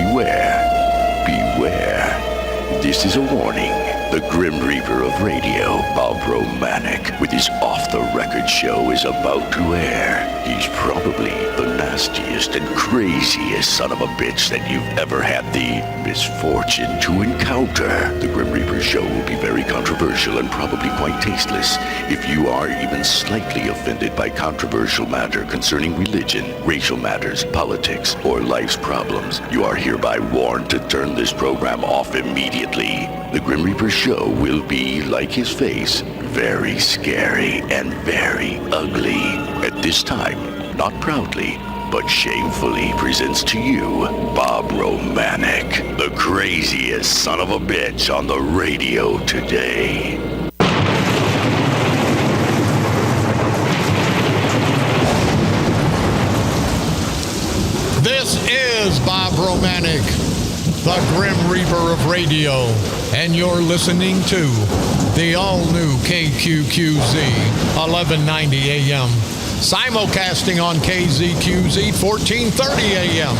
beware. Beware. This is a warning. The Grim Reaper of radio, Bob Romanik, with his off-the-record show is about to air. He's probably the nastiest and craziest son of a bitch that you've ever had the misfortune to encounter. The Grim Reaper show will be very controversial and probably quite tasteless. If you are even slightly offended by controversial matter concerning religion, racial matters, politics, or life's problems, you are hereby warned to turn this program off immediately. The Grim Reaper show will be, like his face, very scary and very ugly. At this time, not proudly, but shamefully presents to you Bob Romanik, the craziest son of a bitch on the radio today. This is Bob Romanik, the Grim Reaper of radio, and you're listening to the all-new KQQZ 1190 AM, simulcasting on KZQZ 1430 AM.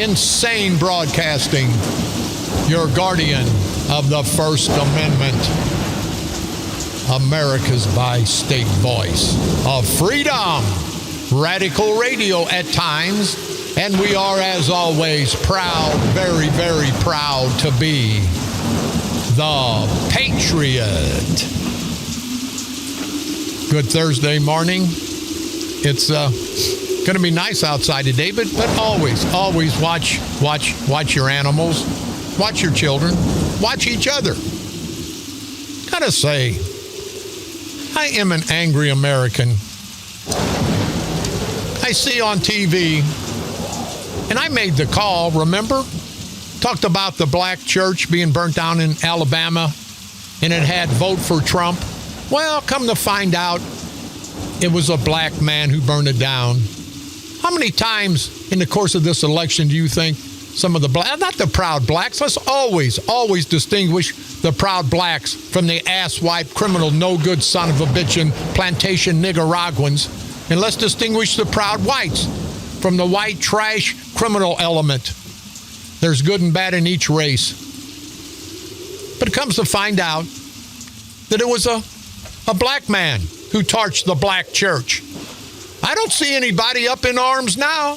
Insane broadcasting, your guardian of the First Amendment, America's bi-state voice of freedom, radical radio at times, and we are, as always, proud, very, very proud to be the Patriot. Good Thursday morning. It's going to be nice outside today, but always watch your animals, watch your children, watch each other. Gotta say, I am an angry American. I see on TV, and I made the call, remember? Talked about the black church being burnt down in Alabama, and it had vote for Trump. Well, come to find out, it was a black man who burned it down. How many times in the course of this election do you think some of the black, not the proud blacks, let's always distinguish the proud blacks from the asswipe, criminal, no good son of a bitchin' plantation Nicaraguans, and let's distinguish the proud whites from the white trash criminal element. There's good and bad in each race. But it comes to find out that it was a black man who torched the black church. I don't see anybody up in arms now.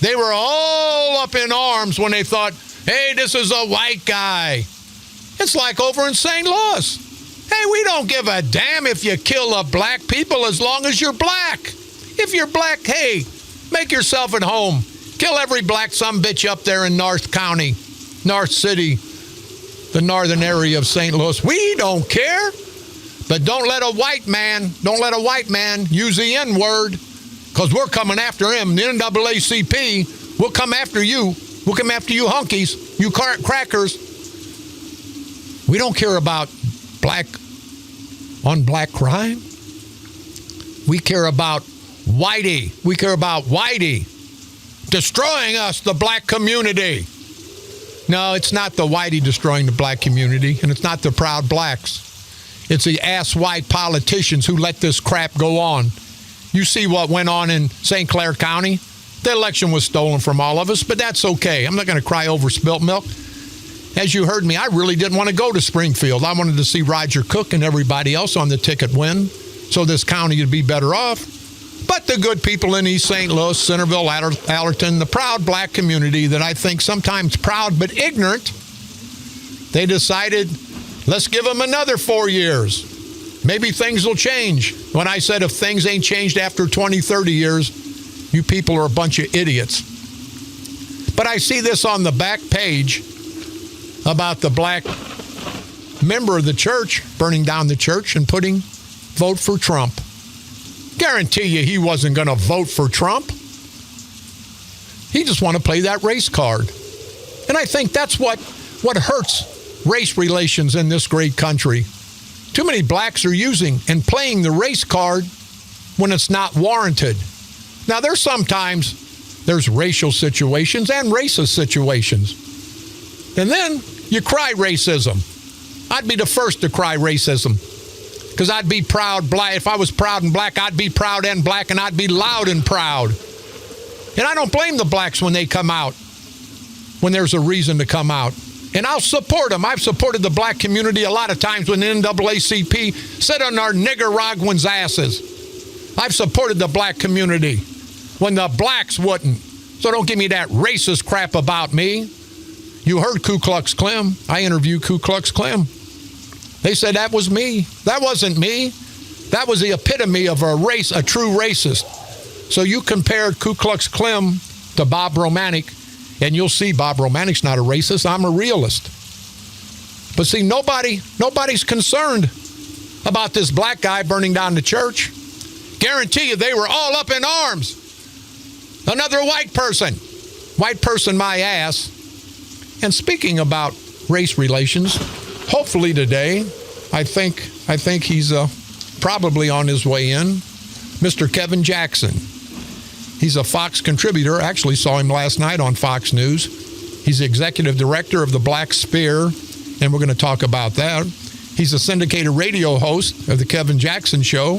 They were all up in arms when they thought, hey, this is a white guy. It's like over in St. Louis. Hey, we don't give a damn if you kill a black people as long as you're black. If you're black, hey, make yourself at home. Kill every black sumbitch up there in North County, North City, the northern area of St. Louis. We don't care. But don't let a white man use the N-word, because we're coming after him. The NAACP, we'll come after you. We'll come after you hunkies, you crackers. We don't care about black on black crime. We care about Whitey. We care about Whitey destroying us, the black community. No, it's not the Whitey destroying the black community, and it's not the proud blacks. It's the ass-white politicians who let this crap go on. You see what went on in St. Clair County? The election was stolen from all of us, but that's okay. I'm not going to cry over spilt milk. As you heard me, I really didn't want to go to Springfield. I wanted to see Roger Cook and everybody else on the ticket win, so this county would be better off. But the good people in East St. Louis, Centerville, Allerton, the proud black community that I think sometimes proud but ignorant, they decided, let's give them another 4 years. Maybe things will change. When I said if things ain't changed after 20, 30 years, you people are a bunch of idiots. But I see this on the back page about the black member of the church burning down the church and putting vote for Trump. Guarantee you he wasn't going to vote for Trump. He just want to play that race card. And I think that's what hurts race relations in this great country. Too many blacks are using and playing the race card when it's not warranted. Now, there's racial situations and racist situations. And then you cry racism. I'd be the first to cry racism, because I'd be proud black. If I was proud and black, I'd be proud and black, and I'd be loud and proud. And I don't blame the blacks when they come out. when there's a reason to come out. And I'll support them. I've supported the black community a lot of times when the NAACP sit on our Nicaraguans' asses. I've supported the black community when the blacks wouldn't. So don't give me that racist crap about me. You heard Ku Klux Klan. I interviewed Ku Klux Klan. They said that was me. That wasn't me. That was the epitome of a true racist. So you compare Ku Klux Klan to Bob Romanik, and you'll see Bob Romanik's not a racist. I'm a realist. But see, nobody's concerned about this black guy burning down the church. Guarantee you they were all up in arms. Another white person my ass. And speaking about race relations, hopefully today, I think he's probably on his way in, Mr. Kevin Jackson. He's a Fox contributor. Actually saw him last night on Fox News. He's the executive director of the Black Sphere, and we're going to talk about that. He's a syndicated radio host of the Kevin Jackson Show.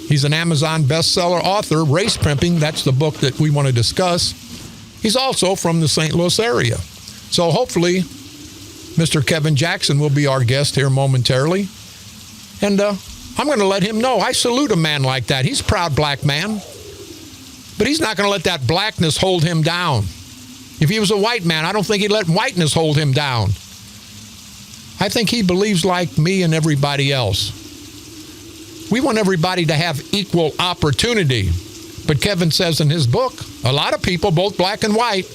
He's an Amazon bestseller author, Race Pimping. That's the book that we want to discuss. He's also from the St. Louis area. So hopefully, Mr. Kevin Jackson will be our guest here momentarily. And I'm going to let him know. I salute a man like that. He's a proud black man. But he's not going to let that blackness hold him down. If he was a white man, I don't think he'd let whiteness hold him down. I think he believes like me and everybody else. We want everybody to have equal opportunity. But Kevin says in his book, a lot of people, both black and white,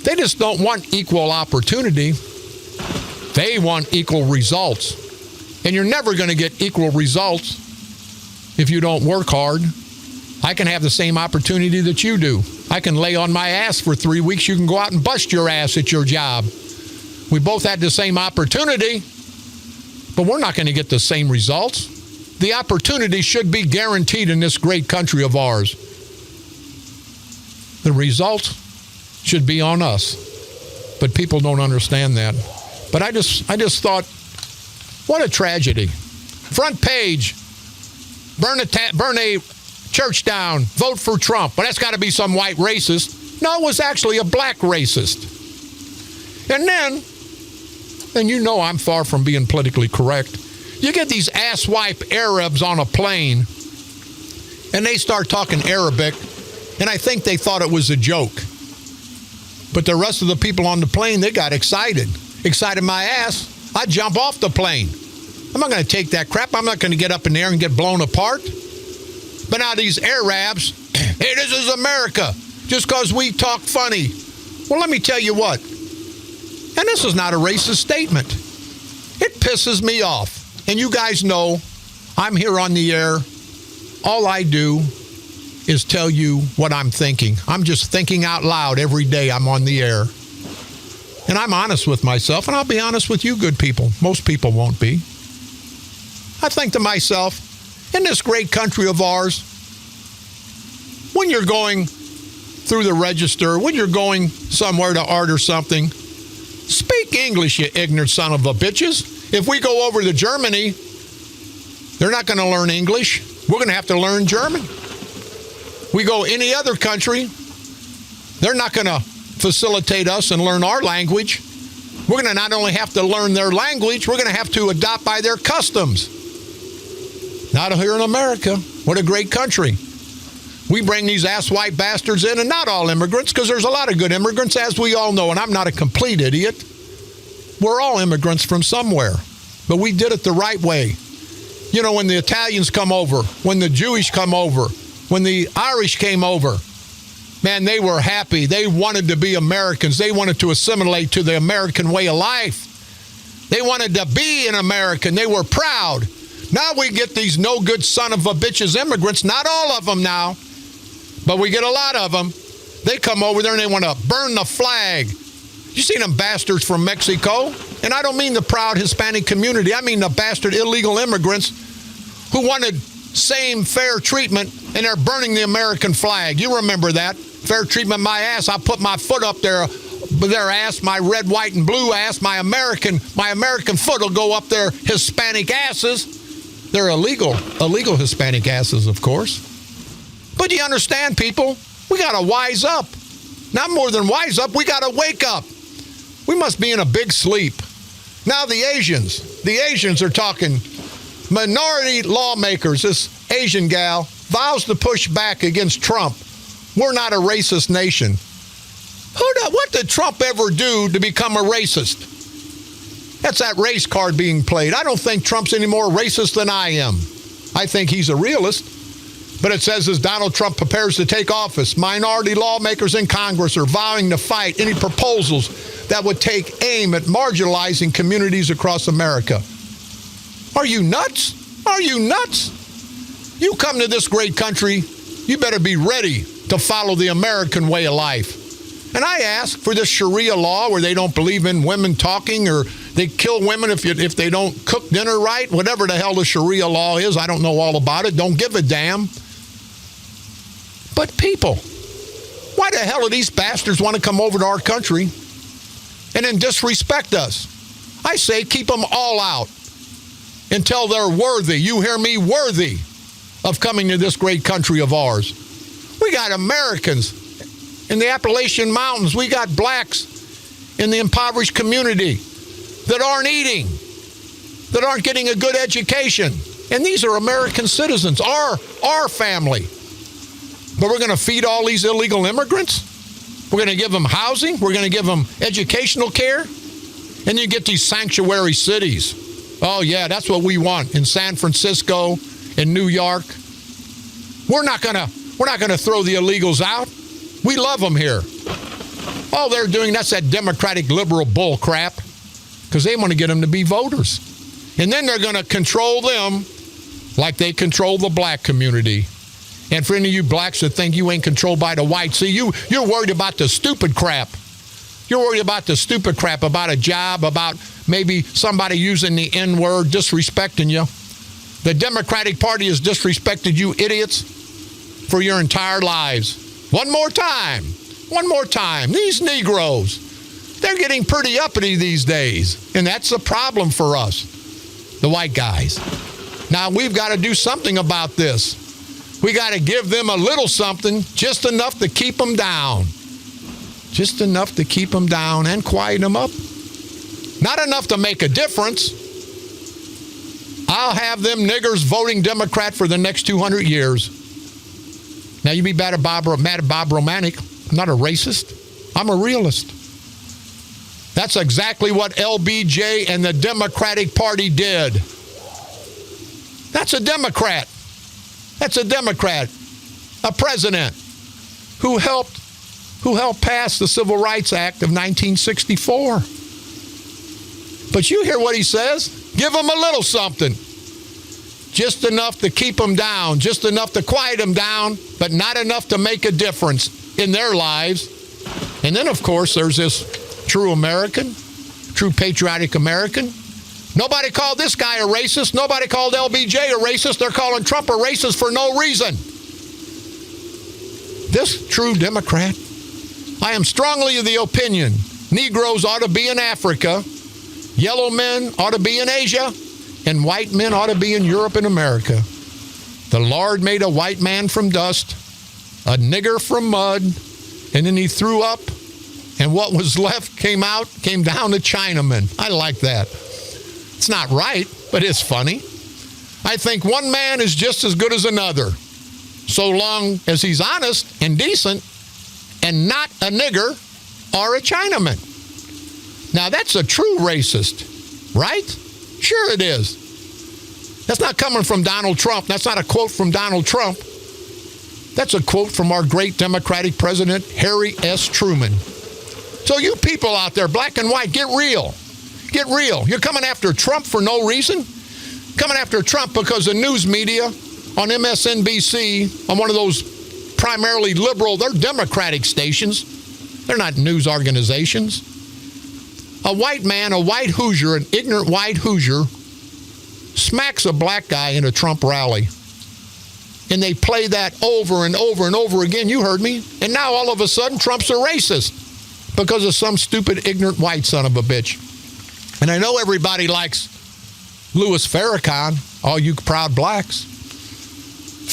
they just don't want equal opportunity. They want equal results. And you're never going to get equal results if you don't work hard. I can have the same opportunity that you do. I can lay on my ass for 3 weeks. You can go out and bust your ass at your job. We both had the same opportunity, but we're not going to get the same results. The opportunity should be guaranteed in this great country of ours. The results should be on us, but people don't understand that. But I just thought, what a tragedy. Front page, burn a church down, vote for Trump. But that's got to be some white racist. No, it was actually a black racist. And then you know I'm far from being politically correct. You get these asswipe Arabs on a plane, and they start talking Arabic, and I think they thought it was a joke. But the rest of the people on the plane, they got excited. Excited my ass. I'd jump off the plane. I'm not going to take that crap. I'm not going to get up in there and get blown apart. But now these Arabs, hey, this is America, just because we talk funny. Well, let me tell you what, and this is not a racist statement. It pisses me off. And you guys know I'm here on the air. All I do is tell you what I'm thinking. I'm just thinking out loud every day I'm on the air. And I'm honest with myself, and I'll be honest with you good people. Most people won't be. I think to myself, in this great country of ours, when you're going through the register, when you're going somewhere to order something, speak English, you ignorant son of a bitches. If we go over to Germany, they're not going to learn English. We're going to have to learn German. We go any other country, they're not going to facilitate us and learn our language. We're going to not only have to learn their language, we're going to have to adopt by their customs. Not here in America. What a great country. We bring these ass-white bastards in, and not all immigrants, because there's a lot of good immigrants, as we all know, and I'm not a complete idiot. We're all immigrants from somewhere, but we did it the right way. You know, when the Italians come over, when the Jewish come over, when the Irish came over, man, they were happy. They wanted to be Americans. They wanted to assimilate to the American way of life. They wanted to be an American. They were proud. Now we get these no good son of a bitches immigrants, not all of them now, but we get a lot of them. They come over there and they want to burn the flag. You seen them bastards from Mexico? And I don't mean the proud Hispanic community. I mean the bastard illegal immigrants who wanted same fair treatment, and they're burning the American flag. You remember that. Fair treatment my ass. I put my foot up their ass, my red, white, and blue ass. My American foot will go up their Hispanic asses. They're illegal Hispanic asses, of course. But you understand, people, we got to wise up. Not more than wise up, we got to wake up. We must be in a big sleep. Now the Asians are talking. Minority lawmakers, this Asian gal, vows to push back against Trump. We're not a racist nation. What did Trump ever do to become a racist? That's that race card being played. I don't think Trump's any more racist than I am. I think he's a realist. But it says as Donald Trump prepares to take office, minority lawmakers in Congress are vowing to fight any proposals that would take aim at marginalizing communities across America. Are you nuts? Are you nuts? You come to this great country, you better be ready to follow the American way of life. And I ask for this Sharia law where they don't believe in women talking or they kill women if they don't cook dinner right. Whatever the hell the Sharia law is, I don't know all about it. Don't give a damn. But people, why the hell do these bastards want to come over to our country and then disrespect us? I say keep them all out until they're worthy. You hear me? Worthy of coming to this great country of ours. We got Americans in the Appalachian Mountains. We got blacks in the impoverished community that aren't eating, that aren't getting a good education. And these are American citizens, our family. But we're going to feed all these illegal immigrants? We're going to give them housing? We're going to give them educational care? And you get these sanctuary cities. Oh, yeah, that's what we want in San Francisco, in New York. We're not going to throw the illegals out. We love them here. All they're doing, that's that Democratic liberal bull crap, because they want to get them to be voters. And then they're going to control them like they control the black community. And for any of you blacks that think you ain't controlled by the whites, see, you're worried about the stupid crap. You're worried about the stupid crap, about a job, about maybe somebody using the N-word, disrespecting you. The Democratic Party has disrespected you idiots for your entire lives. One more time. These Negroes, they're getting pretty uppity these days. And that's a problem for us, the white guys. Now, we've got to do something about this. We got to give them a little something, just enough to keep them down. Just enough to keep them down and quiet them up. Not enough to make a difference. I'll have them niggers voting Democrat for the next 200 years. Now, you be mad at Bob Romanik. I'm not a racist. I'm a realist. That's exactly what LBJ and the Democratic Party did. That's a Democrat. That's a Democrat. A president who helped pass the Civil Rights Act of 1964. But you hear what he says? Give them a little something. Just enough to keep them down, just enough to quiet them down, but not enough to make a difference in their lives. And then, of course, there's this true American, true patriotic American. Nobody called this guy a racist. Nobody called LBJ a racist. They're calling Trump a racist for no reason. This true Democrat. I am strongly of the opinion Negroes ought to be in Africa, yellow men ought to be in Asia, and white men ought to be in Europe and America. The Lord made a white man from dust, a nigger from mud, and then he threw up, and what was left came down to Chinaman. I like that. It's not right, but it's funny. I think one man is just as good as another, so long as he's honest and decent and not a nigger or a Chinaman. Now, that's a true racist, right? Sure it is. That's not coming from Donald Trump. That's not a quote from Donald Trump. That's a quote from our great Democratic President, Harry S. Truman. So you people out there, black and white, get real. Get real. You're coming after Trump for no reason? Coming after Trump because the news media on MSNBC, on one of those primarily liberal, they're Democratic stations. They're not news organizations. A white man, a white Hoosier, an ignorant white Hoosier, smacks a black guy in a Trump rally. And they play that over and over and over again. You heard me. And now all of a sudden, Trump's a racist because of some stupid, ignorant white son of a bitch. And I know everybody likes Louis Farrakhan, all you proud blacks.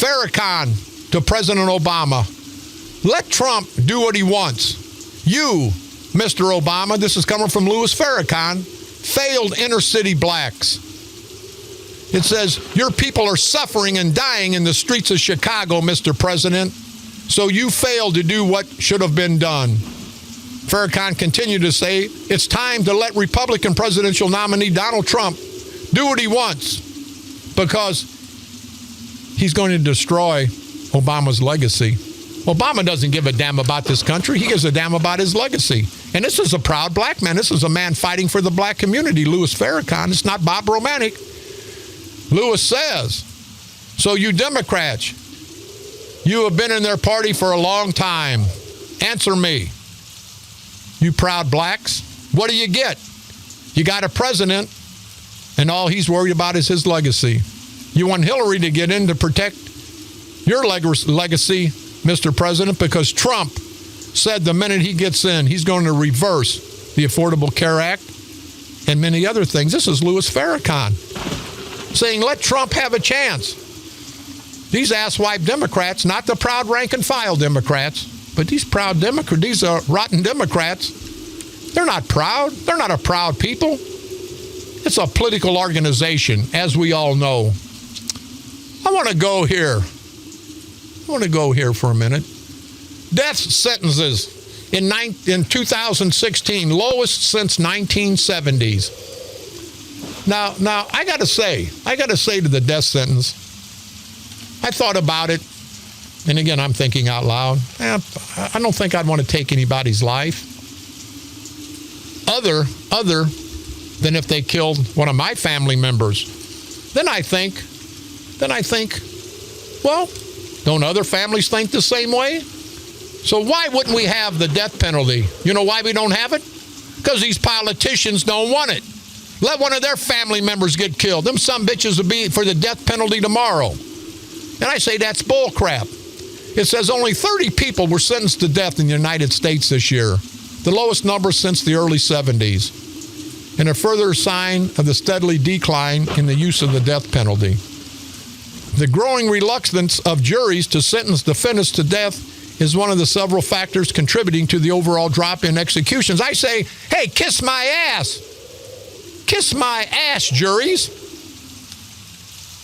Farrakhan to President Obama. Let Trump do what he wants. You, Mr. Obama, this is coming from Louis Farrakhan, failed inner city blacks. It says, your people are suffering and dying in the streets of Chicago, Mr. President, so you failed to do what should have been done. Farrakhan continued to say, it's time to let Republican presidential nominee Donald Trump do what he wants because he's going to destroy Obama's legacy. Obama doesn't give a damn about this country. He gives a damn about his legacy. And this is a proud black man. This is a man fighting for the black community, Louis Farrakhan. It's not Bob Romanik. Louis says, so you Democrats, you have been in their party for a long time. Answer me. You proud blacks, what do you get? You got a president, and all he's worried about is his legacy. You want Hillary to get in to protect your legacy, Mr. President, because Trump said the minute he gets in, he's going to reverse the Affordable Care Act and many other things. This is Louis Farrakhan saying, let Trump have a chance. These asswipe Democrats, not the proud rank and file Democrats, but these proud Democrats, these are rotten Democrats, they're not proud. They're not a proud people. It's a political organization, as we all know. I want to go here for a minute. Death sentences in 2016, lowest since 1970s. Now, I got to say to the death sentence, I thought about it, and again, I'm thinking out loud. I don't think I'd want to take anybody's life, other than if they killed one of my family members. Then I think, well, don't other families think the same way? So why wouldn't we have the death penalty? You know why we don't have it? Because these politicians don't want it. Let one of their family members get killed. Them some bitches will be for the death penalty tomorrow. And I say that's bull crap. It says only 30 people were sentenced to death in the United States this year, the lowest number since the early 70s, and a further sign of the steadily decline in the use of the death penalty. The growing reluctance of juries to sentence defendants to death is one of the several factors contributing to the overall drop in executions. I say, hey, kiss my ass. Kiss my ass, juries.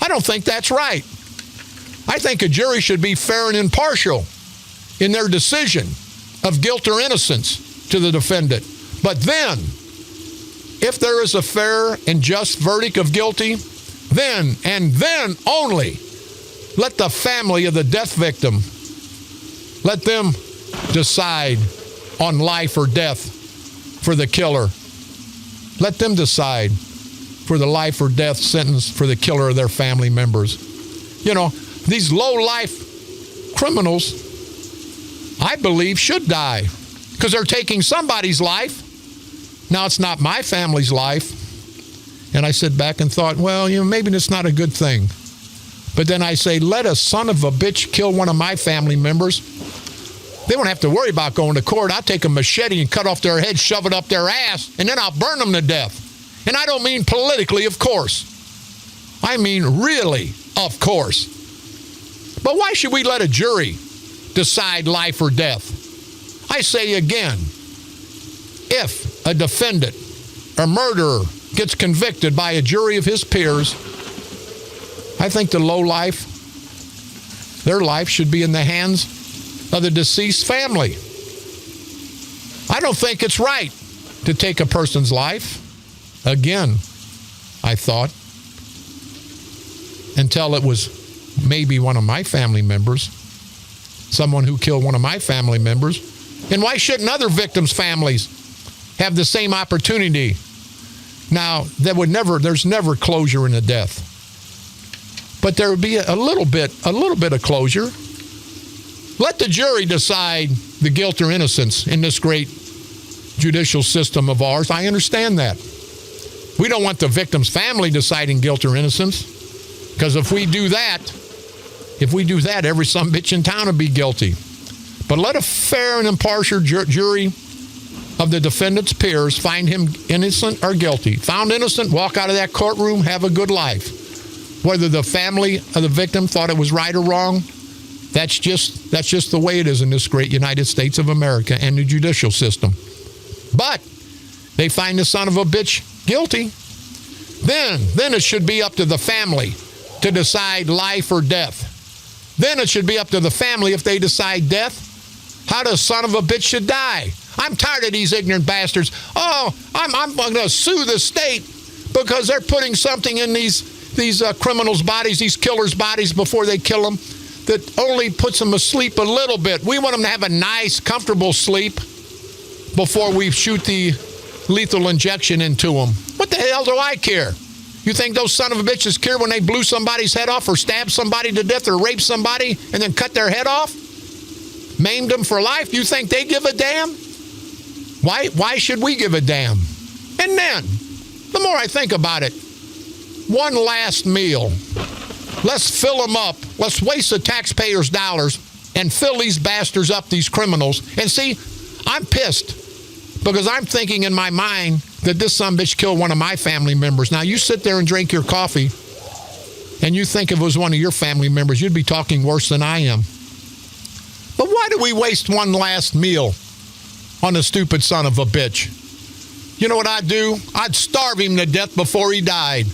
I don't think that's right. I think a jury should be fair and impartial in their decision of guilt or innocence to the defendant. But then, if there is a fair and just verdict of guilty, then and then only, let the family of the death victim, let them decide on life or death for the killer. Let them decide for the life or death sentence for the killer of their family members. You know, these low-life criminals, I believe, should die because they're taking somebody's life. Now, it's not my family's life. And I sit back and thought, well, maybe that's not a good thing. But then I say, let a son of a bitch kill one of my family members. They won't have to worry about going to court. I'll take a machete and cut off their head, shove it up their ass, and then I'll burn them to death. And I don't mean politically, of course. I mean really, of course. But why should we let a jury decide life or death? I say again, if a defendant, a murderer, gets convicted by a jury of his peers, I think the low life, their life should be in the hands of the deceased family. I don't think it's right to take a person's life. Again, I thought, until it was maybe one of my family members, someone who killed one of my family members. And why shouldn't other victims' families have the same opportunity? Now, there's never closure in a death. But there would be a little bit of closure. Let the jury decide the guilt or innocence in this great judicial system of ours. I understand that. We don't want the victim's family deciding guilt or innocence, because if we do that, every sumbitch in town would be guilty. But let a fair and impartial jury of the defendant's peers find him innocent or guilty. Found innocent, walk out of that courtroom, have a good life. Whether the family of the victim thought it was right or wrong, That's just the way it is in this great United States of America and the judicial system. But they find the son of a bitch guilty, then it should be up to the family to decide life or death. Then it should be up to the family if they decide death, how the son of a bitch should die. I'm tired of these ignorant bastards. Oh, I'm going to sue the state because they're putting something in these criminals' bodies, these killers' bodies before they kill them that only puts them asleep a little bit. We want them to have a nice, comfortable sleep before we shoot the lethal injection into them. What the hell do I care? You think those son of a bitches care when they blew somebody's head off or stabbed somebody to death or raped somebody and then cut their head off? Maimed them for life? You think they give a damn? Why should we give a damn? And then, the more I think about it, one last meal. Let's fill them up. Let's waste the taxpayers' dollars and fill these bastards up, these criminals. And see, I'm pissed because I'm thinking in my mind that this sumbitch killed one of my family members. Now, you sit there and drink your coffee and you think if it was one of your family members, you'd be talking worse than I am. But why do we waste one last meal on a stupid son of a bitch? You know what I'd do? I'd starve him to death before he died.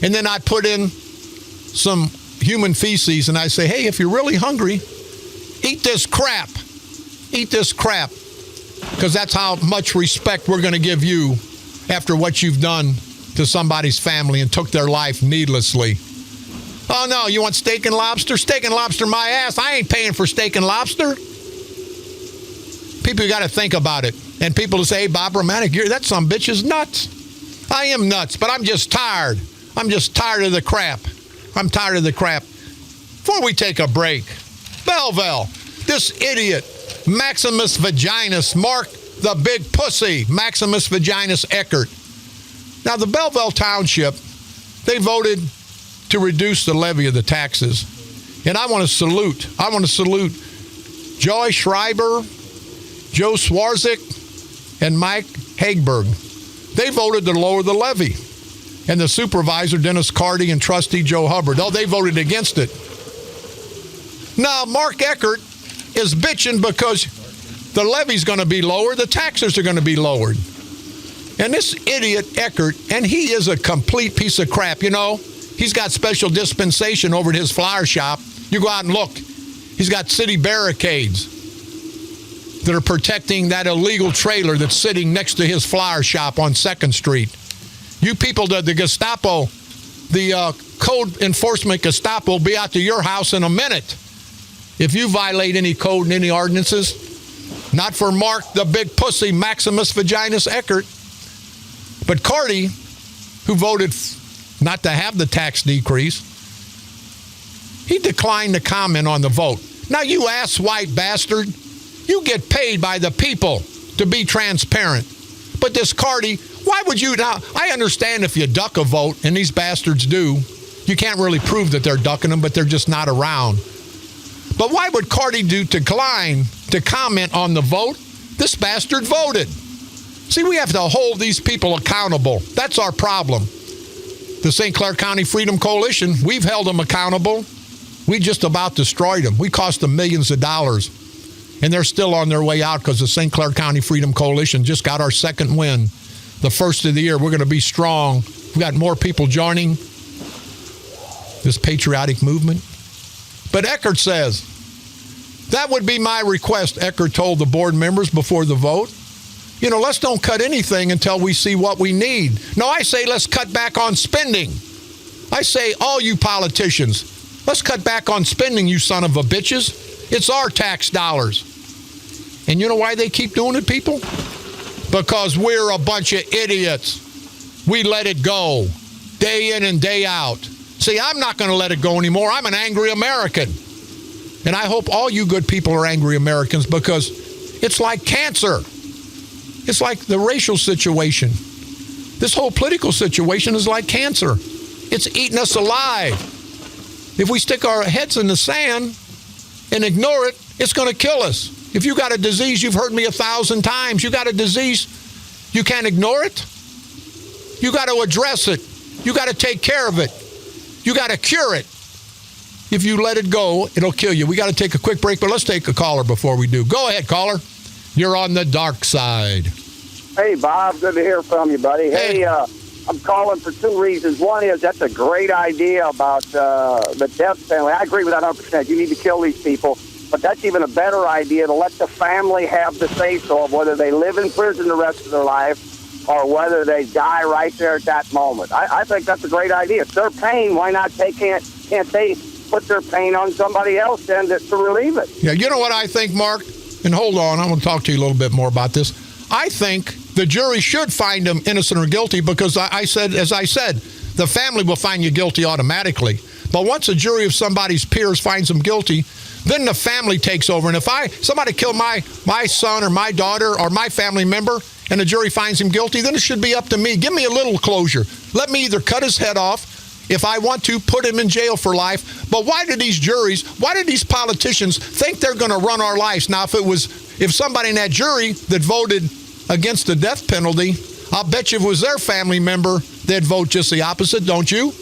And then I'd put in some human feces and I'd say, hey, if you're really hungry, eat this crap. Eat this crap. Because that's how much respect we're going to give you after what you've done to somebody's family and took their life needlessly. Oh, no, you want steak and lobster? Steak and lobster my ass. I ain't paying for steak and lobster. People got to think about it. And people will say, hey, Bob Romanik, that some bitch is nuts. I am nuts, but I'm just tired. I'm just tired of the crap. I'm tired of the crap. Before we take a break, Belleville, this idiot, Maximus Vaginus, Mark the Big Pussy, Maximus Vaginus Eckert. Now, the Belleville Township, they voted to reduce the levy of the taxes. And I want to salute Joy Schreiber, Joe Swarzik, and Mike Hagberg. They voted to lower the levy. And the supervisor, Dennis Carty, and trustee Joe Hubbard, they voted against it. Now, Mark Eckert is bitching because the levy's going to be lowered, the taxes are going to be lowered. And this idiot Eckert, and he is a complete piece of crap, you know. He's got special dispensation over at his flower shop. You go out and look. He's got city barricades that are protecting that illegal trailer that's sitting next to his flower shop on 2nd Street. You people, the Gestapo, the code enforcement Gestapo will be out to your house in a minute if you violate any code and any ordinances. Not for Mark the Big Pussy, Maximus Vaginus Eckert, but Carty, who voted not to have the tax decrease, he declined to comment on the vote. Now, you ass white bastard, you get paid by the people to be transparent. But this Carty, why would you now? I understand if you duck a vote, and these bastards do. You can't really prove that they're ducking them, but they're just not around. But why would Carty decline to comment on the vote? This bastard voted. See, we have to hold these people accountable. That's our problem. The St. Clair County Freedom Coalition, we've held them accountable. We just about destroyed them. We cost them millions of dollars. And they're still on their way out because the St. Clair County Freedom Coalition just got our second win. The first of the year, we're going to be strong. We've got more people joining this patriotic movement. But Eckert says, that would be my request, Eckert told the board members before the vote. You know, let's don't cut anything until we see what we need. No, I say let's cut back on spending. I say, all you politicians, let's cut back on spending, you son of a bitches. It's our tax dollars. And you know why they keep doing it, people? Because we're a bunch of idiots. We let it go day in and day out. See, I'm not going to let it go anymore. I'm an angry American. And I hope all you good people are angry Americans because it's like cancer. It's like the racial situation. This whole political situation is like cancer. It's eating us alive. If we stick our heads in the sand and ignore it, it's going to kill us. If you got a disease, you've heard me 1,000 times, you got a disease, you can't ignore it. You got to address it. You got to take care of it. You got to cure it. if you let it go, it'll kill you. We got to take a quick break, but let's take a caller before we do. Go ahead, caller. You're on the dark side. Hey, Bob. Good to hear from you, buddy. Hey, I'm calling for two reasons. One is that's a great idea about the death penalty. I agree with that 100%. You need to kill these people. But that's even a better idea to let the family have the say-so of whether they live in prison the rest of their life or whether they die right there at that moment. I think that's a great idea. It's their pain. Why not? Can't they put their pain on somebody else then to relieve it? Yeah, you know what I think, Mark? And hold on, I'm going to talk to you a little bit more about this. I think the jury should find him innocent or guilty because as I said, the family will find you guilty automatically. But once a jury of somebody's peers finds them guilty, then the family takes over. And if somebody killed my son or my daughter or my family member and the jury finds him guilty, then it should be up to me. Give me a little closure. Let me either cut his head off, if I want to, put him in jail for life. But why do these politicians think they're going to run our lives? Now, if somebody in that jury that voted against the death penalty, I'll bet you if it was their family member, they'd vote just the opposite, don't you?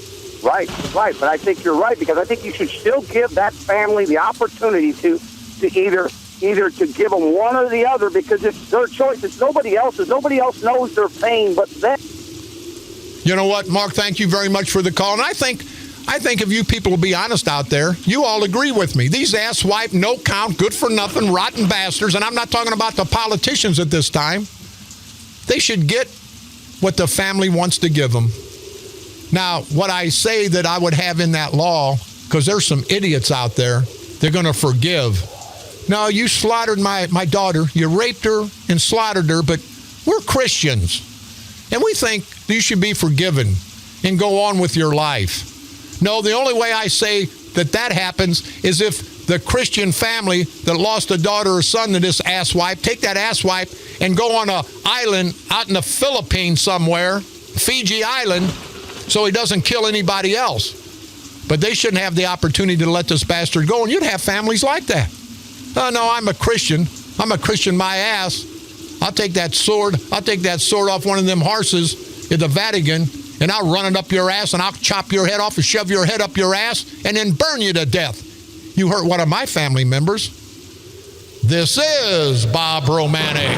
Right. But I think you're right because I think you should still give that family the opportunity to either to give them one or the other because it's their choice. It's nobody else's. Nobody else knows their pain but them. You know what, Mark? Thank you very much for the call. And I think if you people will be honest out there, you all agree with me. These asswipe, no count, good for nothing, rotten bastards, and I'm not talking about the politicians at this time. They should get what the family wants to give them. Now, what I say that I would have in that law, because there's some idiots out there, they're going to forgive. No, you slaughtered my daughter, you raped her and slaughtered her, but we're Christians. And we think you should be forgiven and go on with your life. No, the only way I say that happens is if the Christian family that lost a daughter or son to this asswipe, take that asswipe and go on an island out in the Philippines somewhere, Fiji Island, so he doesn't kill anybody else. But they shouldn't have the opportunity to let this bastard go, and you'd have families like that. Oh, no, I'm a Christian. I'm a Christian my ass. I'll take that sword off one of them horses at the Vatican, and I'll run it up your ass, and I'll chop your head off and shove your head up your ass, and then burn you to death. You hurt one of my family members. This is Bob Romanik.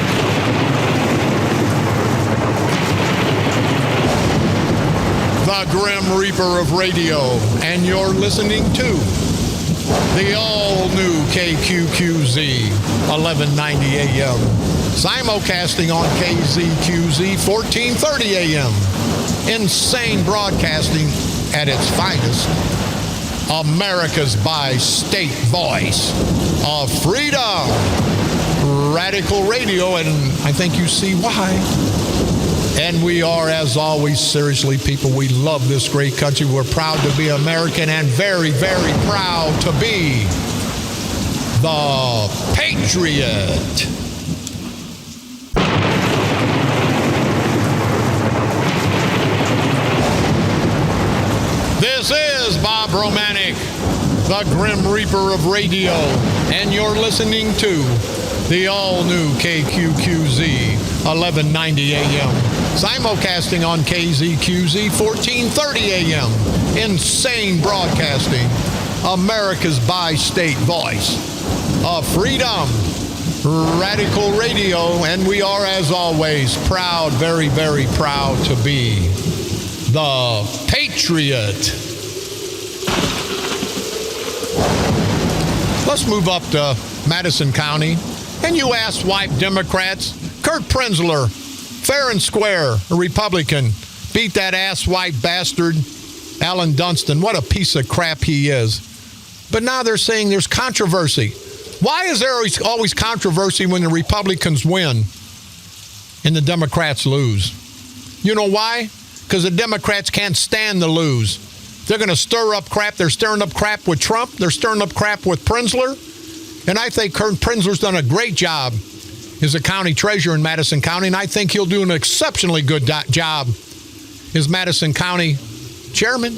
The Grim Reaper of radio, and you're listening to the all-new KQQZ 1190 AM, simulcasting on KZQZ 1430 AM, insane broadcasting at its finest, America's bi-state voice of freedom, radical radio, and I think you see why. And we are, as always, seriously, people, we love this great country. We're proud to be American and very, very proud to be the Patriot. This is Bob Romanik, the Grim Reaper of radio, and you're listening to the all-new KQQZ 1190 AM, simulcasting on KZQZ 1430 AM, insane broadcasting, America's bi-state voice of freedom, radical radio, and we are, as always, proud, very, very proud to be the Patriot. Let's move up to Madison County. And you asswipe Democrats, Kurt Prenzler, fair and square, a Republican, beat that asswipe bastard, Alan Dunstan. What a piece of crap he is. But now they're saying there's controversy. Why is there always controversy when the Republicans win and the Democrats lose? You know why? Because the Democrats can't stand to lose. They're going to stir up crap. They're stirring up crap with Trump. They're stirring up crap with Prenzler. And I think Kurt Prenzler's done a great job as a county treasurer in Madison County, and I think he'll do an exceptionally good job as Madison County chairman.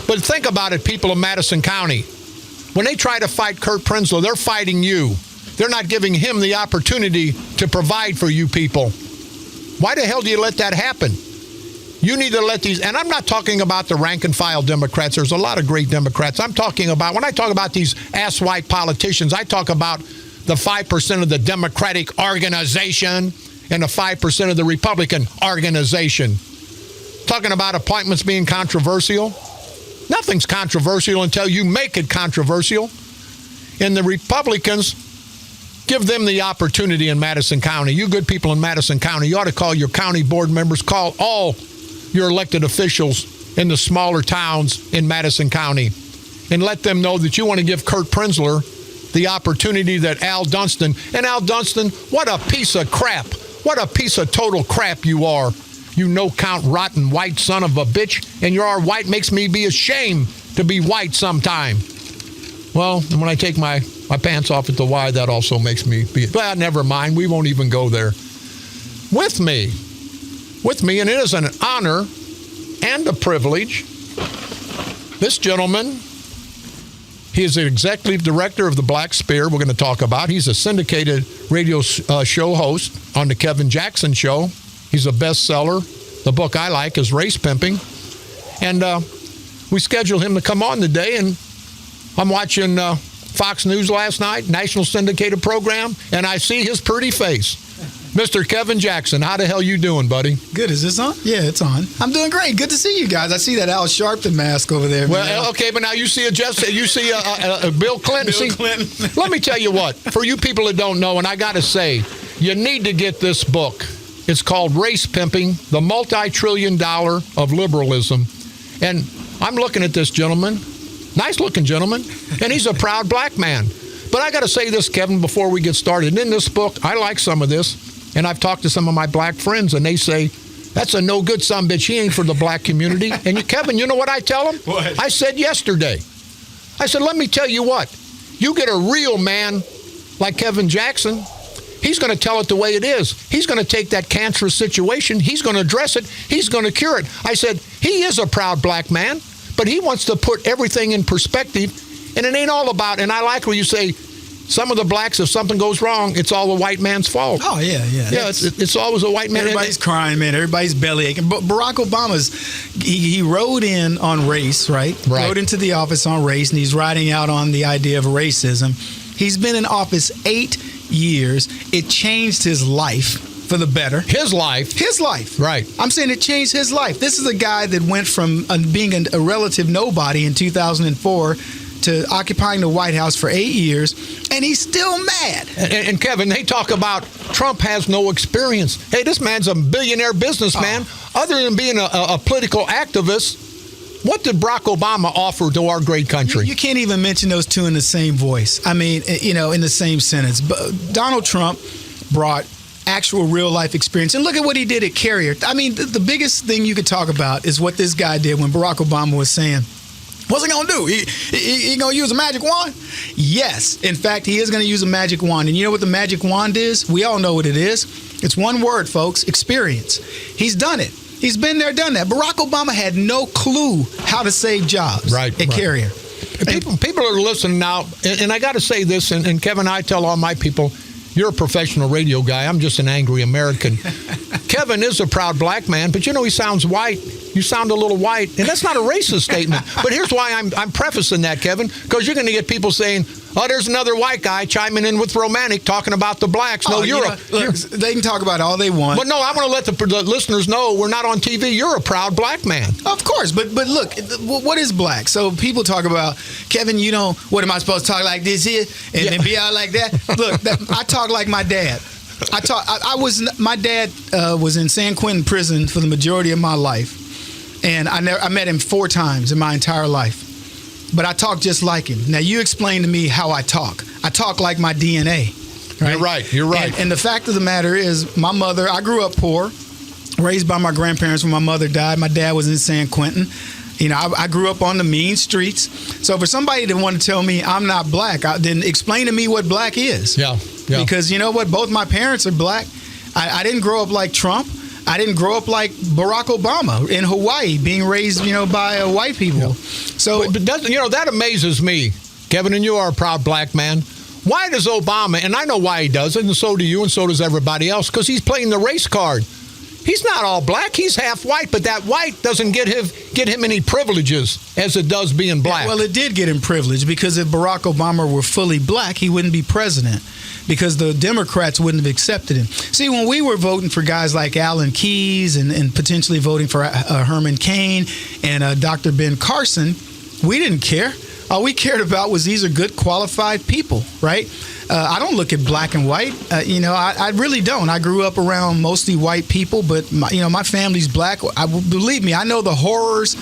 But think about it, people of Madison County. When they try to fight Kurt Prenzler, they're fighting you. They're not giving him the opportunity to provide for you people. Why the hell do you let that happen? You need to let these, and I'm not talking about the rank and file Democrats. There's a lot of great Democrats. I'm talking about, when I talk about these ass-white politicians, I talk about the 5% of the Democratic organization and the 5% of the Republican organization. Talking about appointments being controversial. Nothing's controversial until you make it controversial. And the Republicans, give them the opportunity in Madison County. You good people in Madison County, you ought to call your county board members, call all your elected officials in the smaller towns in Madison County, and let them know that you want to give Kurt Prenzler the opportunity that Al Dunston, and Al Dunston, what a piece of crap. What a piece of total crap you are. You no-count, rotten, white son of a bitch, and you are white. Makes me be ashamed to be white sometime. Well, and when I take my pants off at the Y, that also makes me be, well, never mind. We won't even go there. With me, and it is an honor and a privilege, this gentleman, he is the executive director of the Black Spear we're going to talk about. He's a syndicated radio show host on the Kevin Jackson Show. He's a bestseller. The book I like is Race Pimping. And we scheduled him to come on today, and I'm watching Fox News last night, national syndicated program, and I see his pretty face. Mr. Kevin Jackson, how the hell you doing, buddy? Good. Is this on? Yeah, it's on. I'm doing great. Good to see you guys. I see that Al Sharpton mask over there. Well, okay, but now you see Bill Clinton. Bill Clinton. Let me tell you what. For you people that don't know, and I got to say, you need to get this book. It's called Race Pimping, the Multi-Trillion Dollar of Liberalism. And I'm looking at this gentleman, nice-looking gentleman, and he's a proud black man. But I got to say this, Kevin, before we get started. In this book, I like some of this. And I've talked to some of my black friends, and they say, that's a no-good sumbitch. He ain't for the black community. And Kevin, you know what I tell them? What? I said yesterday. I said, let me tell you what. You get a real man like Kevin Jackson, he's going to tell it the way it is. He's going to take that cancerous situation. He's going to address it. He's going to cure it. I said, he is a proud black man, but he wants to put everything in perspective. And it ain't all about, and I like when you say, some of the blacks, if something goes wrong, it's all the white man's fault. Oh, yeah. Yeah, it's always a white man. Everybody's crying, man. Everybody's belly aching. But Barack Obama's, he rode in on race, right? Rode into the office on race, and he's riding out on the idea of racism. He's been in office 8 years. It changed his life for the better. His life. Right. I'm saying it changed his life. This is a guy that went from being a relative nobody in 2004 to occupying the White House for 8 years, and he's still mad. And Kevin, they talk about Trump has no experience. Hey, this man's a billionaire businessman. Other than being a political activist, what did Barack Obama offer to our great country? You can't even mention those two in the same voice. I mean, in the same sentence. But Donald Trump brought actual real-life experience. And look at what he did at Carrier. I mean, the biggest thing you could talk about is what this guy did when Barack Obama was saying, what's he going to do? He going to use a magic wand? Yes. In fact, he is going to use a magic wand. And you know what the magic wand is? We all know what it is. It's one word, folks, experience. He's done it. He's been there, done that. Barack Obama had no clue how to save jobs at Carrier. People are listening now, and I got to say this, and Kevin, I tell all my people, you're a professional radio guy. I'm just an angry American. Kevin is a proud black man, but he sounds white. You sound a little white, and that's not a racist statement. But here's why I'm prefacing that, Kevin, because you're going to get people saying, oh, there's another white guy chiming in with Romanik talking about the blacks. No, they can talk about all they want. But no, I want to let the listeners know we're not on TV. You're a proud black man. Of course, but look, what is black? So people talk about, Kevin, what am I supposed to talk like this here and then be out like that? Look, I talk like my dad. My dad was in San Quentin prison for the majority of my life. And I met him 4 times in my entire life. But I talk just like him. Now, you explain to me how I talk. I talk like my DNA. Right? You're right. And the fact of the matter is, my mother, I grew up poor, raised by my grandparents when my mother died. My dad was in San Quentin. I grew up on the mean streets. So for somebody to want to tell me I'm not black, then explain to me what black is. Yeah. Because you know what? Both my parents are black. I didn't grow up like Trump. I didn't grow up like Barack Obama in Hawaii, being raised, by white people. Yeah. So, but that amazes me, Kevin, and you are a proud black man. Why does Obama, and I know why he does it, and so do you, and so does everybody else, because he's playing the race card. He's not all black. He's half white, but that white doesn't get him any privileges as it does being black. Well, it did get him privilege because if Barack Obama were fully black, he wouldn't be president because the Democrats wouldn't have accepted him. See, when we were voting for guys like Alan Keyes and potentially voting for Herman Cain and Dr. Ben Carson, we didn't care. All we cared about was these are good, qualified people, right? I don't look at black and white. I really don't. I grew up around mostly white people, but my family's black. Believe me, I know the horrors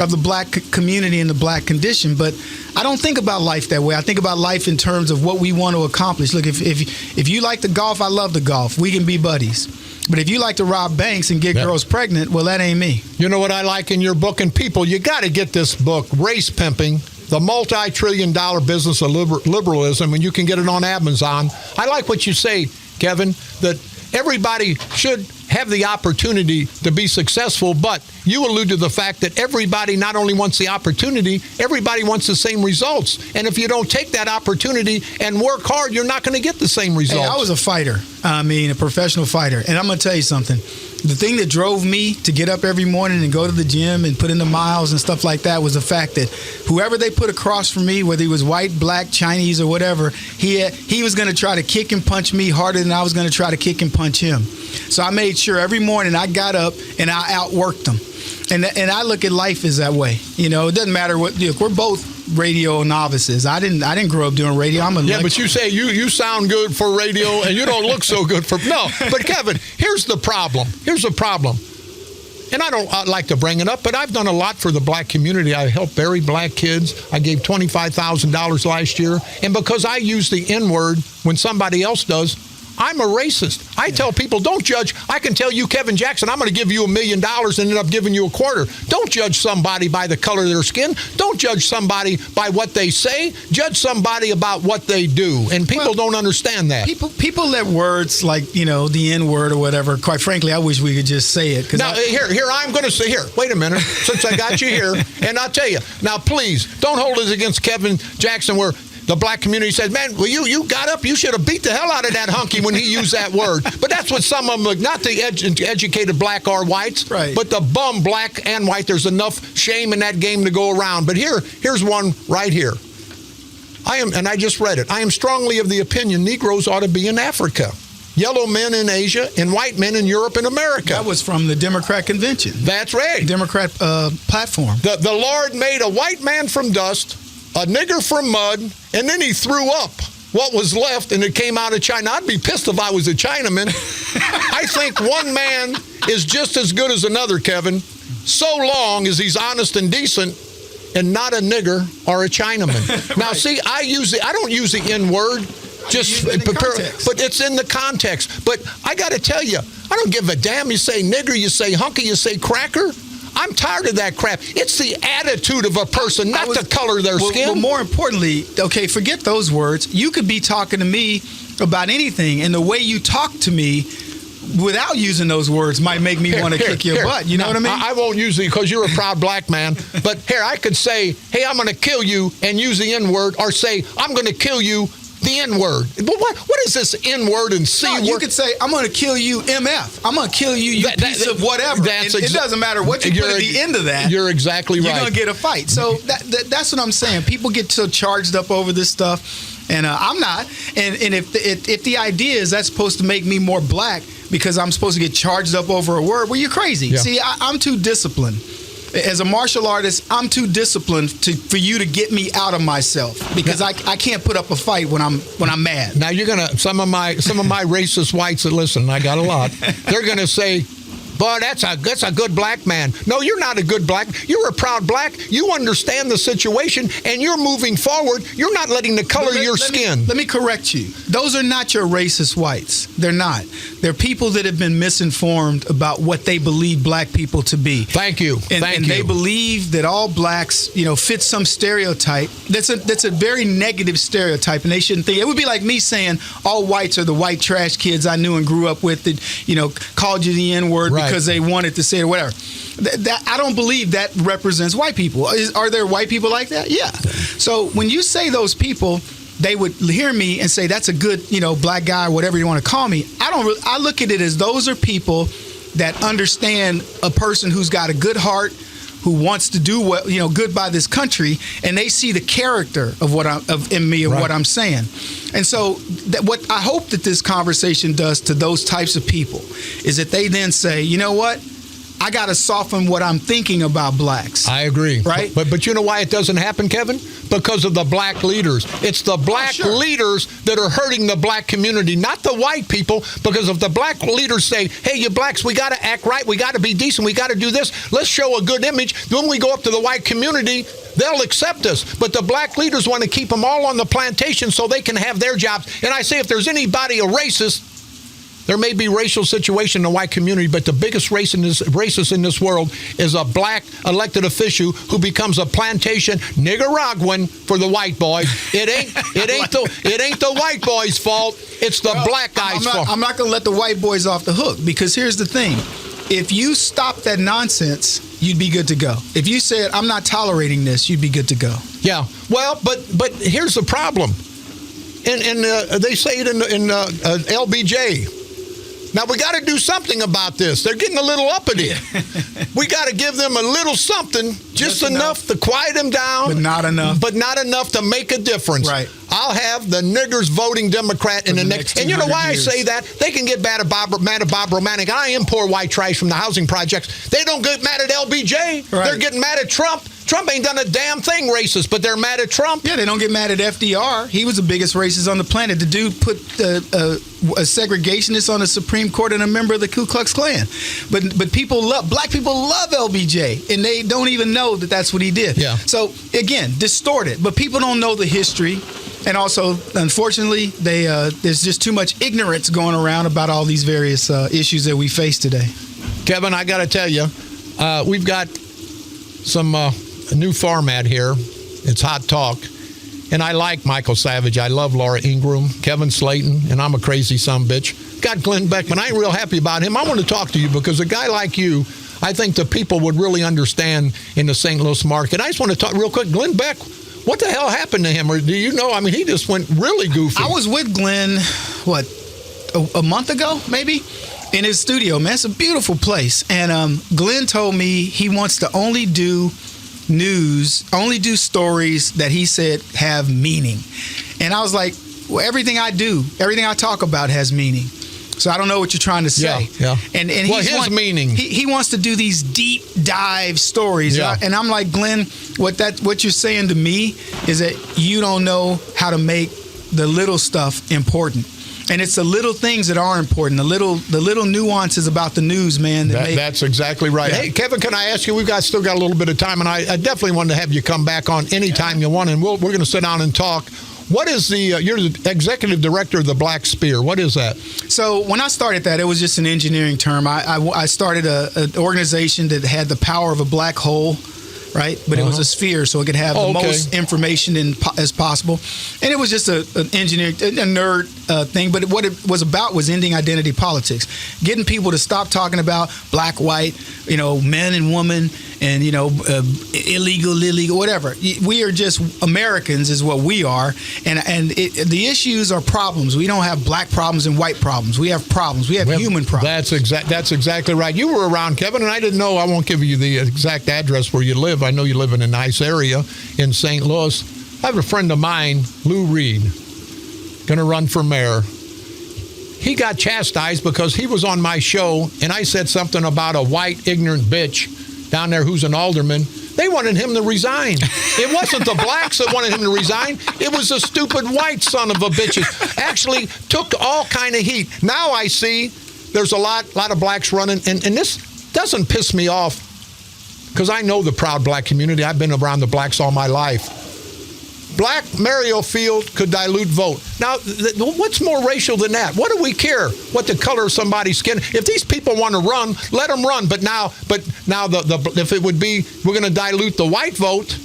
of the black community and the black condition, but I don't think about life that way. I think about life in terms of what we want to accomplish. Look, if you like to golf, I love to golf. We can be buddies. But if you like to rob banks and get girls pregnant, well, that ain't me. You know what I like in your book? And people, you got to get this book, Race Pimping, The Multi-Trillion-Dollar Business of Liberalism, and you can get it on Amazon. I like what you say, Kevin, that everybody should have the opportunity to be successful, but you allude to the fact that everybody not only wants the opportunity, everybody wants the same results. And if you don't take that opportunity and work hard, you're not going to get the same results. Hey, I was a fighter. A professional fighter. And I'm going to tell you something. The thing that drove me to get up every morning and go to the gym and put in the miles and stuff like that was the fact that whoever they put across from me, whether he was white, black, Chinese, or whatever, he was going to try to kick and punch me harder than I was going to try to kick and punch him. So I made sure every morning I got up and I outworked them. And I look at life as that way. It doesn't matter what. Look, we're both radio novices. I didn't grow up doing radio. But you say you sound good for radio and you don't look so good for no. But Kevin, here's the problem. And I don't like to bring it up, but I've done a lot for the black community. I helped bury black kids. I gave $25,000 last year, and because I use the N-word when somebody else does, I'm a racist. I tell people, don't judge. I can tell you, Kevin Jackson, I'm going to give you $1 million and end up giving you $250,000. Don't judge somebody by the color of their skin. Don't judge somebody by what they say. Judge somebody about what they do. And people don't understand that. People let words like, the N-word or whatever. Quite frankly, I wish we could just say it. Now, here, I'm going to say, wait a minute, since I got you here, and I'll tell you. Now, please, don't hold this against Kevin Jackson where the black community says, man, well, you got up, you should have beat the hell out of that hunky when he used that word. But that's what some of them, not the educated black or whites, right, but the bum black and white. There's enough shame in that game to go around. But here's one right here. And I just read it. I am strongly of the opinion Negroes ought to be in Africa. Yellow men in Asia and white men in Europe and America. That was from the Democrat convention. That's right. Democrat platform. The Lord made a white man from dust, a nigger from mud, and then he threw up what was left, and it came out of China. I'd be pissed if I was a Chinaman. I think one man is just as good as another, Kevin, so long as he's honest and decent and not a nigger or a Chinaman. Right. Now, see, I don't use the N-word. Just prepare, but it's in the context. But I got to tell you, I don't give a damn. You say nigger, you say hunky, you say cracker. I'm tired of that crap. It's the attitude of a person, not the color of their skin. Well, more importantly, okay, forget those words. You could be talking to me about anything, and the way you talk to me without using those words might make me want to kick your butt. You know what I mean? I won't use it because you're a proud black man. But here, I could say, hey, I'm going to kill you and use the N-word, or say, I'm going to kill you, the N-word. What is this N-word and C-word? No, you could say, I'm going to kill you, MF. I'm going to kill you, you piece of whatever. It doesn't matter what you put at the end of that. You're exactly right. You're going to get a fight. So that's what I'm saying. People get so charged up over this stuff, and I'm not. And if the idea is that's supposed to make me more black because I'm supposed to get charged up over a word, well, you're crazy. Yeah. See, I'm too disciplined. As a martial artist, I'm too disciplined for you to get me out of myself because I can't put up a fight when I'm mad. Now you're gonna some of my racist whites that listen, I got a lot. They're gonna say, boy, that's a good black man. No, you're not a good black. You're a proud black. You understand the situation, and you're moving forward. You're not letting the color of your skin. Let me correct you. Those are not your racist whites. They're not. They're people that have been misinformed about what they believe black people to be. Thank you. And they believe that all blacks, fit some stereotype. That's a very negative stereotype, and they shouldn't think. It would be like me saying all whites are the white trash kids I knew and grew up with that, called you the N-word. Right. Because they wanted to say it or whatever. I don't believe that represents white people. Are there white people like that? Yeah. So when you say those people, they would hear me and say that's a good, black guy, or whatever you want to call me. I look at it as those are people that understand a person who's got a good heart, who wants to do what good by this country, and they see the character of what in me and what I'm saying. And so what I hope that this conversation does to those types of people is that they then say, you know what? I got to soften what I'm thinking about blacks. I agree. Right? But you know why it doesn't happen, Kevin? Because of the black leaders. It's the black leaders that are hurting the black community, not the white people, because if the black leaders say, hey, you blacks, we got to act right, we got to be decent, we got to do this, let's show a good image, then we go up to the white community, they'll accept us. But the black leaders want to keep them all on the plantation so they can have their jobs. And I say if there's anybody a racist, there may be racial situation in the white community, but the biggest racist in this world is a black elected official who becomes a plantation Nicaraguan for the white boys. It ain't the white boys' fault. It's the black guys' fault. I'm not going to let the white boys off the hook, because here's the thing. If you stop that nonsense, you'd be good to go. If you said, I'm not tolerating this, you'd be good to go. Yeah. Well, but here's the problem. And they say it in LBJ. Now, we got to do something about this. They're getting a little uppity. We got to give them a little something, just enough to quiet them down. But not enough. But not enough to make a difference. Right. I'll have the niggers voting Democrat in the next. And you know why years. I say that? They can get mad at Bob Romanik. I am poor white trash from the housing projects. They don't get mad at LBJ. Right. They're getting mad at Trump. Trump ain't done a damn thing racist, but they're mad at Trump. Yeah, they don't get mad at FDR. He was the biggest racist on the planet. The dude put a segregationist on the Supreme Court and a member of the Ku Klux Klan. But black people love LBJ, and they don't even know that that's what he did. Yeah. So, again, distorted. But people don't know the history. And also, unfortunately, there's just too much ignorance going around about all these various issues that we face today. Kevin, I got to tell you, we've got some a new format here. It's Hot Talk. And I like Michael Savage. I love Laura Ingraham, Kevin Slayton, and I'm a crazy sumbitch. Got Glenn Beckman. I ain't real happy about him. I want to talk to you because a guy like you, I think the people would really understand in the St. Louis market. I just want to talk real quick. Glenn Beck, what the hell happened to him? Or do you know? I mean, he just went really goofy. I was with Glenn, a month ago, maybe? In his studio, man. It's a beautiful place. And Glenn told me he wants to only do stories that he said have meaning. And I was like, well, everything I talk about has meaning. So I don't know what you're trying to say. Yeah. And his meaning. He wants to do these deep dive stories. Yeah. And I'm like, Glenn, what you're saying to me is that you don't know how to make the little stuff important. And it's the little things that are important, the little nuances about the news, man. That's exactly right. Yeah. Hey, Kevin, can I ask you? We've still got a little bit of time, and I definitely want to have you come back on anytime you want, and we're going to sit down and talk. What is you're the executive director of the Black Spear. What is that? So when I started that, it was just an engineering term. I started an organization that had the power of a black hole. Right, but it was a sphere, so it could have the most information as possible, and it was just an engineering, a nerd thing. But what it was about was ending identity politics, getting people to stop talking about black, white, men and woman, and illegal, whatever. We are just Americans, is what we are, and the issues are problems. We don't have black problems and white problems. We have problems. We have human problems. That's exactly right. You were around, Kevin, and I didn't know. I won't give you the exact address where you live. I know you live in a nice area in St. Louis. I have a friend of mine, Lou Reed, going to run for mayor. He got chastised because he was on my show, and I said something about a white, ignorant bitch down there who's an alderman. They wanted him to resign. It wasn't the blacks that wanted him to resign. It was the stupid white son of a bitches. Actually took all kind of heat. Now I see there's a lot of blacks running, and this doesn't piss me off, because I know the proud black community. I've been around the blacks all my life. Black Mario Field could dilute vote. Now, what's more racial than that? What do we care what the color of somebody's skin? If these people want to run, let them run. But now, if it would be, we're going to dilute the white vote,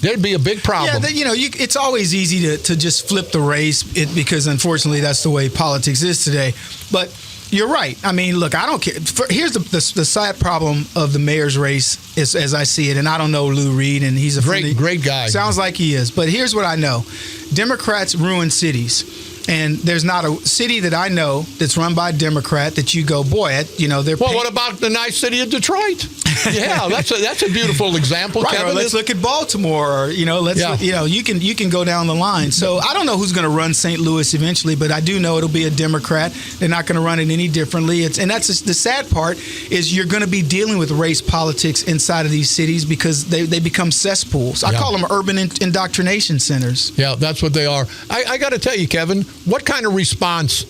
there'd be a big problem. Yeah, it's always easy to just flip the race because, unfortunately, that's the way politics is today. But you're right. I mean, look, I don't care. Here's the sad problem of the mayor's race, as I see it, and I don't know Lou Reed, and he's a great guy. Sounds like he is. But here's what I know. Democrats ruin cities. And there's not a city that I know that's run by a Democrat that you go, boy, they're. Well, what about the nice city of Detroit? Yeah, that's a beautiful example, right, Kevin. Or let's look at Baltimore. Or, you can go down the line. So I don't know who's going to run St. Louis eventually, but I do know it'll be a Democrat. They're not going to run it any differently. And that's the sad part is you're going to be dealing with race politics inside of these cities because they become cesspools. I call them urban indoctrination centers. Yeah, that's what they are. I got to tell you, Kevin, what kind of response,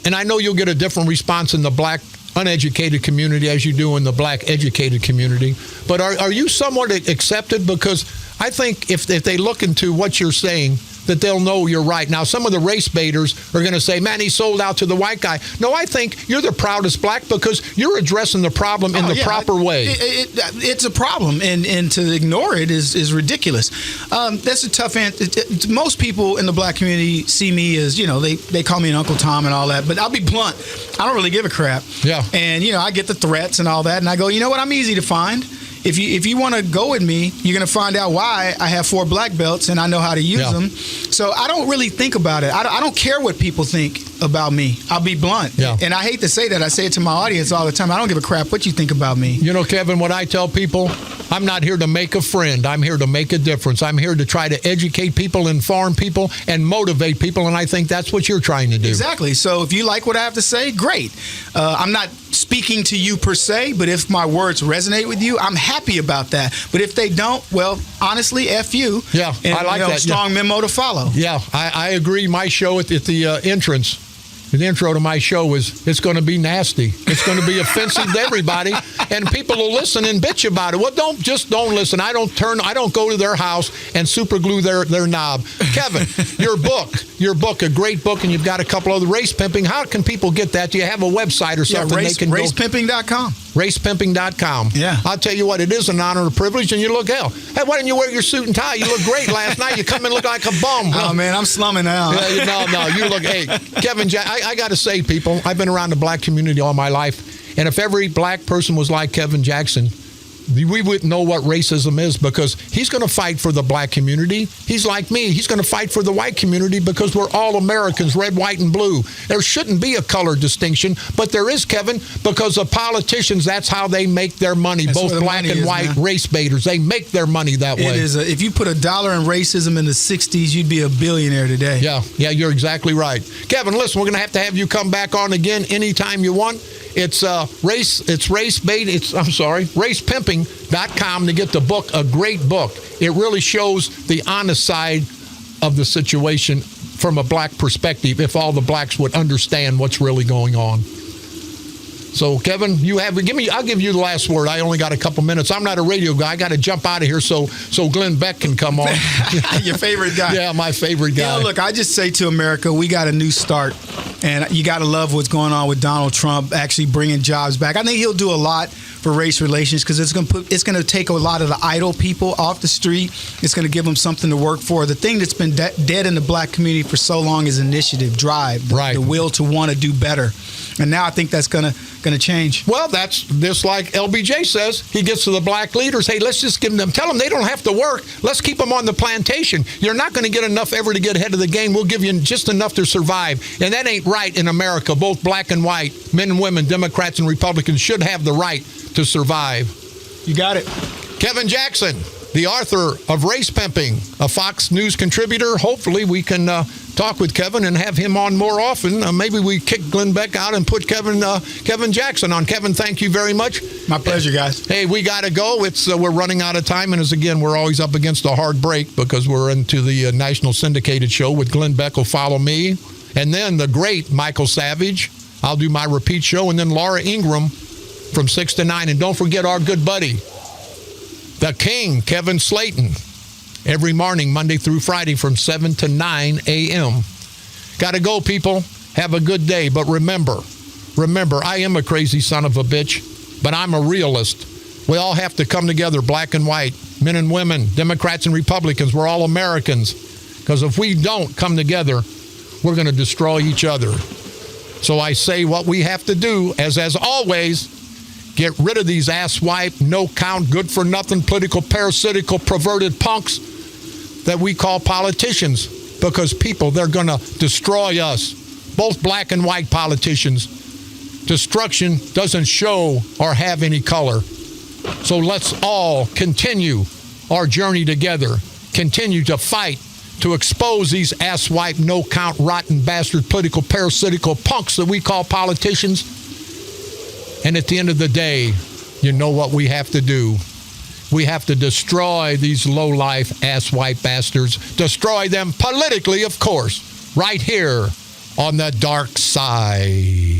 and I know you'll get a different response in the black uneducated community as you do in the black educated community, but are you somewhat accepted? Because I think if they look into what you're saying, that they'll know you're right. Now, some of the race baiters are going to say, man, he sold out to the white guy. No, I think you're the proudest black because you're addressing the problem in the proper way. It's a problem, and to ignore it is ridiculous. That's a tough answer. Most people in the black community see me as, they call me an Uncle Tom and all that, but I'll be blunt. I don't really give a crap. Yeah. And, I get the threats and all that, and I go, you know what, I'm easy to find. If you want to go with me, you're going to find out why I have 4 black belts and I know how to use them. So I don't really think about it. I don't care what people think about me. I'll be blunt. Yeah. And I hate to say that. I say it to my audience all the time. I don't give a crap what you think about me. Kevin, what I tell people, I'm not here to make a friend. I'm here to make a difference. I'm here to try to educate people, inform people, and motivate people. And I think that's what you're trying to do. Exactly. So if you like what I have to say, great. I'm not speaking to you per se, but if my words resonate with you, I'm happy about that. But if they don't, well, honestly, F you. Yeah, and, I like that. Strong memo to follow. Yeah, I agree. My show at the entrance, the intro to my show is it's going to be nasty. It's going to be offensive to everybody, and people will listen and bitch about it. Well, don't listen. I don't go to their house and super glue their knob. Kevin, your book, a great book, and you've got a couple other race pimping. How can people get that? Do you have a website or something? Racepimping.com. Racepimping.com. Yeah. I'll tell you what, it is an honor and a privilege, and you look hell. Hey, why didn't you wear your suit and tie? You look great last night. You come in look like a bum. Oh, man, I'm slumming now. No, you look, hey, Kevin, I got to say, people, I've been around the black community all my life, and if every black person was like Kevin Jackson, we wouldn't know what racism is because he's going to fight for the black community. He's like me. He's going to fight for the white community because we're all Americans, red, white, and blue. There shouldn't be a color distinction, but there is, Kevin, because of politicians, that's how they make their money. That's both black and white, man. Race baiters. They make their money that way. It is. If you put $1 in racism in the 60s, you'd be a billionaire today. Yeah, you're exactly right. Kevin, listen, we're going to have you come back on again anytime you want. It's racepimping.com to get the book, a great book. It really shows the honest side of the situation from a black perspective, if all the blacks would understand what's really going on. So, Kevin, I'll give you the last word. I only got a couple minutes. I'm not a radio guy. I got to jump out of here so Glenn Beck can come on. Your favorite guy. Yeah, my favorite guy. Look, I just say to America, we got a new start. And you got to love what's going on with Donald Trump actually bringing jobs back. I think he'll do a lot for race relations because it's going to take a lot of the idle people off the street. It's going to give them something to work for. The thing that's been dead in the black community for so long is initiative, drive, the will to want to do better. And now I think that's going to change. Well, that's just like LBJ says. He gets to the black leaders. Hey, let's just tell them they don't have to work. Let's keep them on the plantation. You're not going to get enough ever to get ahead of the game. We'll give you just enough to survive. And that ain't right in America. Both black and white, men and women, Democrats and Republicans should have the right to survive. You got it. Kevin Jackson, the author of Race Pimping, a Fox News contributor. Hopefully we can talk with Kevin and have him on more often. Maybe we kick Glenn Beck out and put Kevin Jackson on. Kevin, thank you very much. My pleasure, guys. Hey, we got to go. We're running out of time. And we're always up against a hard break because we're into the national syndicated show with Glenn Beck will follow me. And then the great Michael Savage. I'll do my repeat show. And then Laura Ingram from 6 to 9. And don't forget our good buddy, the King, Kevin Slayton, every morning, Monday through Friday from 7 to 9 a.m. Got to go, people. Have a good day. But remember, I am a crazy son of a bitch, but I'm a realist. We all have to come together, black and white, men and women, Democrats and Republicans. We're all Americans. Because if we don't come together, we're going to destroy each other. So I say what we have to do, as always, get rid of these asswipe, no-count, good-for-nothing, political, parasitical, perverted punks that we call politicians. because people, they're going to destroy us, both black and white politicians. Destruction doesn't show or have any color. So let's all continue our journey together, continue to fight to expose these asswipe, no-count, rotten, bastard, political, parasitical punks that we call politicians. And at the end of the day, you know what we have to do? We have to destroy these low-life, asswipe bastards. Destroy them politically, of course, right here on the dark side.